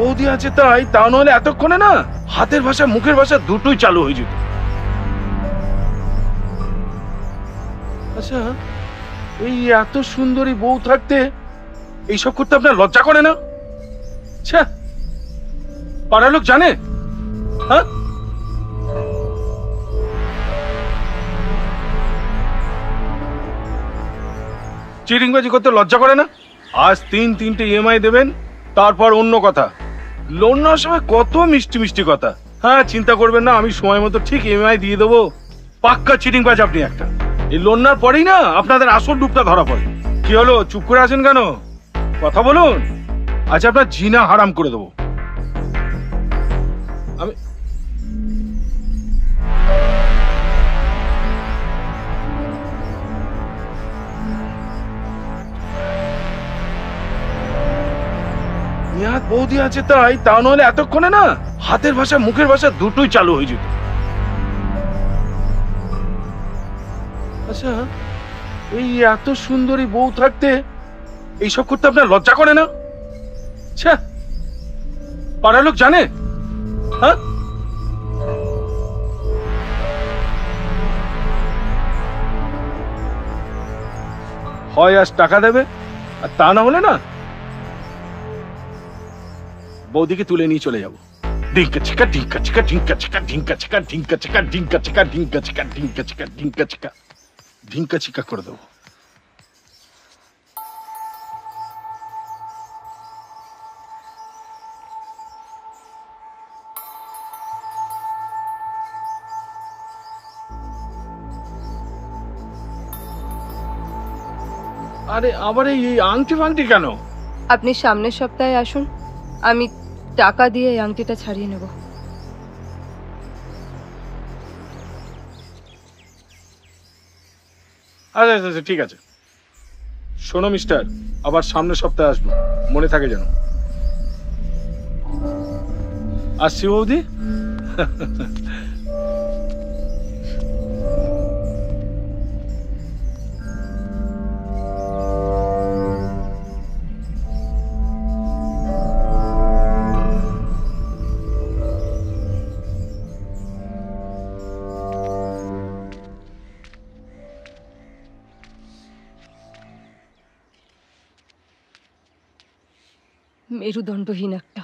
বৌদি আছে তাই, তা নইলে এতক্ষণে না হাতের ভাষা মুখের ভাষা দুটোই চালু হয়ে যেত। আচ্ছা, এই এত সুন্দরী বউ থাকতে এইসব করতে আপনার লজ্জা করে না? আচ্ছা, পাড়ার লোক জানে? হ্যাঁ, চিটিংবাজি করতে লজ্জা করে না? আজ তিনটে ইএমআই দেবেন, তারপর অন্য কথা। লোন নেওয়ার সময় কত মিষ্টি মিষ্টি কথা। হ্যাঁ, চিন্তা করবেন না, আমি সময় মতো ঠিক ইএমআই দিয়ে দেবো। পাক্কা চিটিংবাজ আপনি একটা। এই লোন নেওয়ার পরেই না আপনাদের আসল রূপটা ধরা পড়ে। কি হলো, চুপ করে আছেন কেন? কথা বলুন। আচ্ছা, আপনার জিনা হারাম করে দেবো আমি। নিহাত বৌদি আছে তাই, তা নইলে এতক্ষণে না হাতের ভাষা মুখের ভাষা দুটোই চালু হয়ে যেত। আচ্ছা, এই এত সুন্দরী বউ থাকতে এইসব করতে আপনার লজ্জা করে না? আচ্ছা, পাড়ার লোক জানে? হ্যাঁ, হয় আজ টাকা দেবে, আর তা না হলে না বৌদিকে তুলে নিয়ে চলে যাবো। ডিঙ্কা চিকা ডিঙ্কা চিকা ডিঙ্কা চিকা ডিঙ্কা চিকা ডিঙ্কা চিকা ডিঙ্কা চিকা ডিঙ্কা চিকা ডিঙ্কা চিকা ডিঙ্কা চিকা ডিঙ্কা চিকা করে দেবো। আরে আবার এই আংটি ফাংটি কেন? আপনি সামনের সপ্তাহে আসুন, আমি টাকা দিয়ে এই আংটিটা ছাড়িয়ে নেব। আচ্ছা আচ্ছা আচ্ছা, ঠিক আছে। শোনো মিস্টার, আবার সামনের সপ্তাহে আসবো, মনে থাকে যেন। আসছি বৌদি। মেরুদণ্ডহীন একটা।